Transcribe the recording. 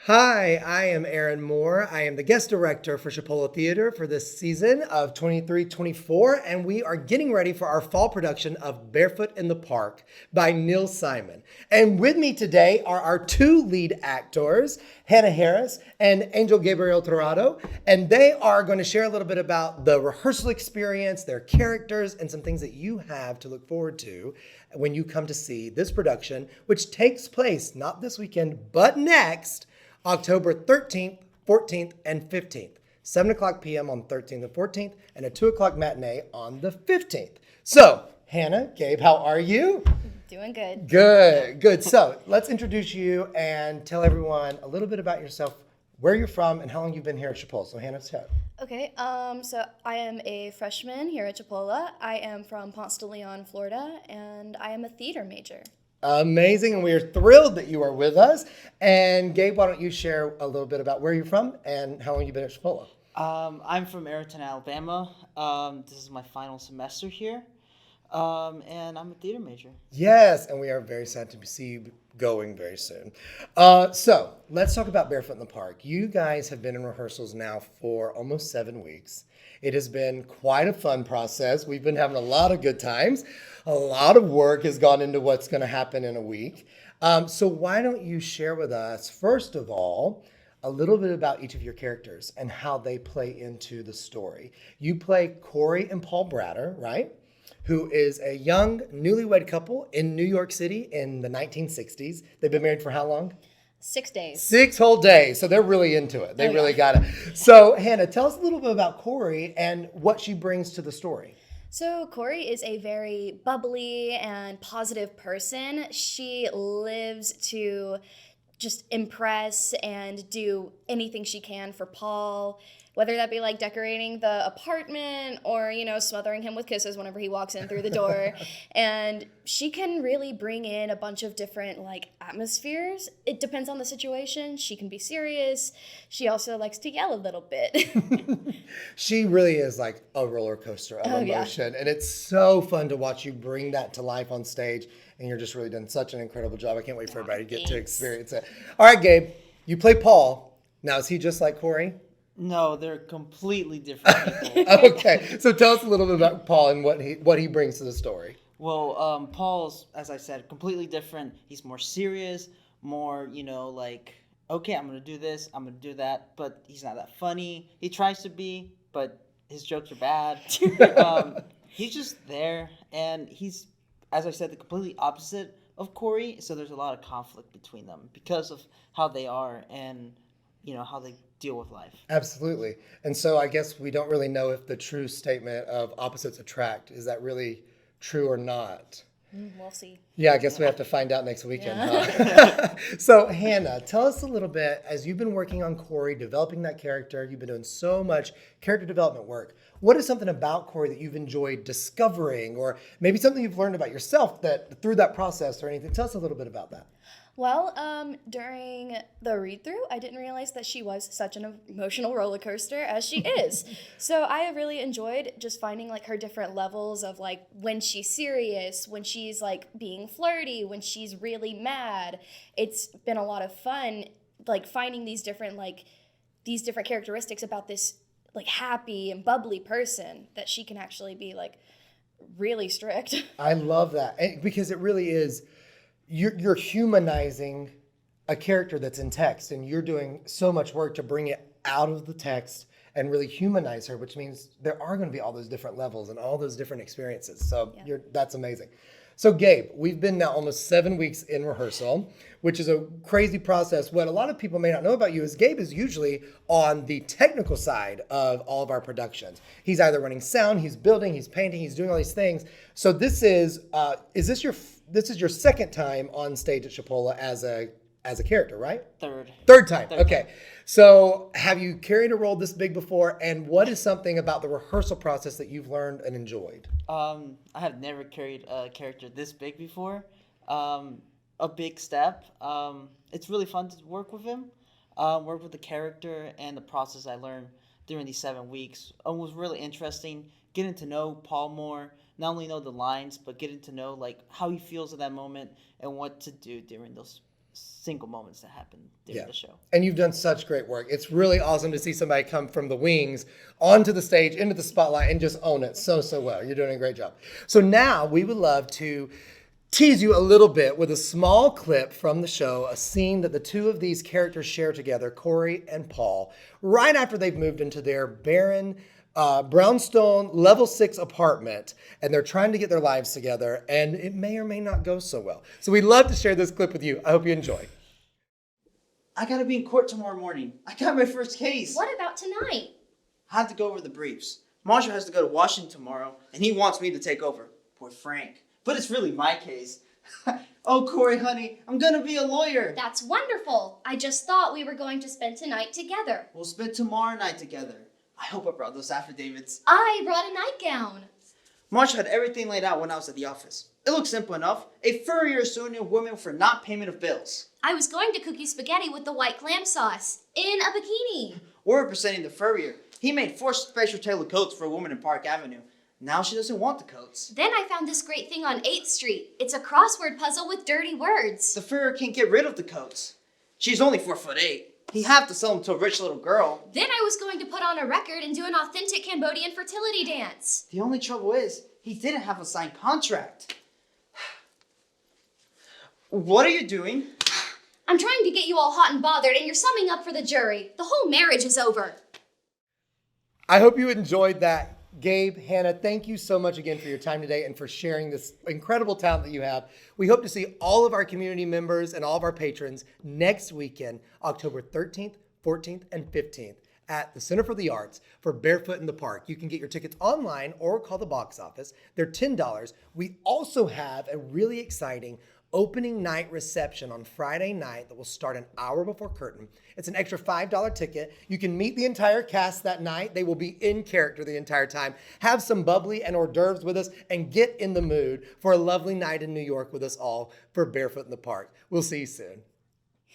Hi, I am Aaron Moore. I am the guest director for Chipola Theater for this season of 23-24, and we are getting ready for our fall production of Barefoot in the Park by Neil Simon. And with me today are our two lead actors, Hannah Harris and Angel Gabriel Torrado, and they are going to share a little bit about the rehearsal experience, their characters, and some things that you have to look forward to when you come to see this production, which takes place not this weekend, but next. October 13th, 14th, and 15th. 7 o'clock p.m. on 13th and 14th, and a 2 o'clock matinee on the 15th. So, Hannah, Gabe, how are you? Doing good. Good. So, let's introduce you and tell everyone a little bit about yourself, where you're from, and how long you've been here at Chipola. So, Hannah, start. Okay, so I am a freshman here at Chipola. I am from Ponce de Leon, Florida, and I am a theater major. Amazing, and we are thrilled that you are with us. And Gabe, why don't you share a little bit about where you're from and how long you've been at Chipola? I'm from Ayrton, Alabama. This is my final semester here, and I'm a theater major. Yes, and we are very sad to see you going very soon. So let's talk about Barefoot in the Park. You guys have been in rehearsals now for almost 7 weeks. It has been quite a fun process. We've been having a lot of good times. A lot of work has gone into what's going to happen in a week. So why don't you share with us, first of all, a little bit about each of your characters and how they play into the story. You play Corey and Paul Bratter, right? Who is a young newlywed couple in New York City in the 1960s. They've been married for how long? 6 days. 6 whole days. So they're really into it. They Oh, really yeah. got it. So Hannah, tell us a little bit about Corey and what she brings to the story. So Corey is a very bubbly and positive person. She lives to just impress and do anything she can for Paul, whether that be like decorating the apartment or, smothering him with kisses whenever he walks in through the door. And she can really bring in a bunch of different atmospheres. It depends on the situation. She can be serious. She also likes to yell a little bit. She really is like a roller coaster of Oh, yeah. emotion. And it's so fun to watch you bring that to life on stage. And you're just really doing such an incredible job. I can't wait for everybody to get to Thanks. experience it. All right, Gabe, you play Paul. Now, is he just like Corey? No, they're completely different people. Okay, so tell us a little bit about Paul and what he brings to the story. Well, Paul's, as I said, completely different. He's more serious, more, okay, I'm going to do this, I'm going to do that, but he's not that funny. He tries to be, but his jokes are bad. He's just there, and he's, as I said, the completely opposite of Corey, so there's a lot of conflict between them because of how they are and, how they deal with life. Absolutely. And so I guess we don't really know if the true statement of opposites attract, is that really true or not? We'll see. Yeah, I guess we have to find out next weekend, Yeah. huh? So, Hannah, tell us a little bit, as you've been working on Corey, developing that character, you've been doing so much character development work. What is something about Corey that you've enjoyed discovering, or maybe something you've learned about yourself that through that process or anything? Tell us a little bit about that. Well, during the read-through, I didn't realize that she was such an emotional roller coaster as she is. So I have really enjoyed just finding her different levels of when she's serious, when she's being flirty, when she's really mad. It's been a lot of fun finding these different characteristics about this happy and bubbly person that she can actually be really strict. I love that because it really is. You're humanizing a character that's in text, and you're doing so much work to bring it out of the text and really humanize her, which means there are going to be all those different levels and all those different experiences. So Yeah. that's amazing. So Gabe, we've been now almost 7 weeks in rehearsal, which is a crazy process. What a lot of people may not know about you is Gabe is usually on the technical side of all of our productions. He's either running sound, he's building, he's painting, he's doing all these things. So this is your second time on stage at Chipola as a character, right? Third time. Okay. So have you carried a role this big before? And what is something about the rehearsal process that you've learned and enjoyed? I have never carried a character this big before. A big step. It's really fun to work with him, work with the character, and the process I learned during these 7 weeks. It was really interesting getting to know Paul more, not only know the lines, but getting to know how he feels at that moment and what to do during those single moments that happen during the show. And you've done such great work. It's really awesome to see somebody come from the wings onto the stage, into the spotlight, and just own it so well. You're doing a great job. So now we would love to tease you a little bit with a small clip from the show, a scene that the two of these characters share together, Corey and Paul, right after they've moved into their barren brownstone level 6 apartment, and they're trying to get their lives together, and it may or may not go so well. So we'd love to share this clip with you. I hope you enjoy. I gotta be in court tomorrow morning. I got my first case. What about tonight? I have to go over the briefs. Marshall has to go to Washington tomorrow, and he wants me to take over. Poor Frank. But it's really my case. Oh, Corey, honey, I'm gonna be a lawyer. That's wonderful. I just thought we were going to spend tonight together. We'll spend tomorrow night together. I hope I brought those affidavits. I brought a nightgown. Marshall had everything laid out when I was at the office. It looked simple enough. A furrier suing a woman for not payment of bills. I was going to cook you spaghetti with the white clam sauce in a bikini. We're representing the furrier. He made 4 special tailored coats for a woman in Park Avenue. Now she doesn't want the coats. Then I found this great thing on 8th Street. It's a crossword puzzle with dirty words. The furrier can't get rid of the coats. She's only 4'8". He'd have to sell them to a rich little girl. Then I was going to put on a record and do an authentic Cambodian fertility dance. The only trouble is, he didn't have a signed contract. What are you doing? I'm trying to get you all hot and bothered, and you're summing up for the jury. The whole marriage is over. I hope you enjoyed that. Gabe, Hannah, thank you so much again for your time today and for sharing this incredible talent that you have. We hope to see all of our community members and all of our patrons next weekend, October 13th, 14th, and 15th at the Center for the Arts for Barefoot in the Park. You can get your tickets online or call the box office. They're $10. We also have a really exciting opening night reception on Friday night that will start an hour before curtain. It's an extra $5 ticket. You can meet the entire cast that night. They will be in character the entire time. Have some bubbly and hors d'oeuvres with us and get in the mood for a lovely night in New York with us all for Barefoot in the Park. We'll see you soon.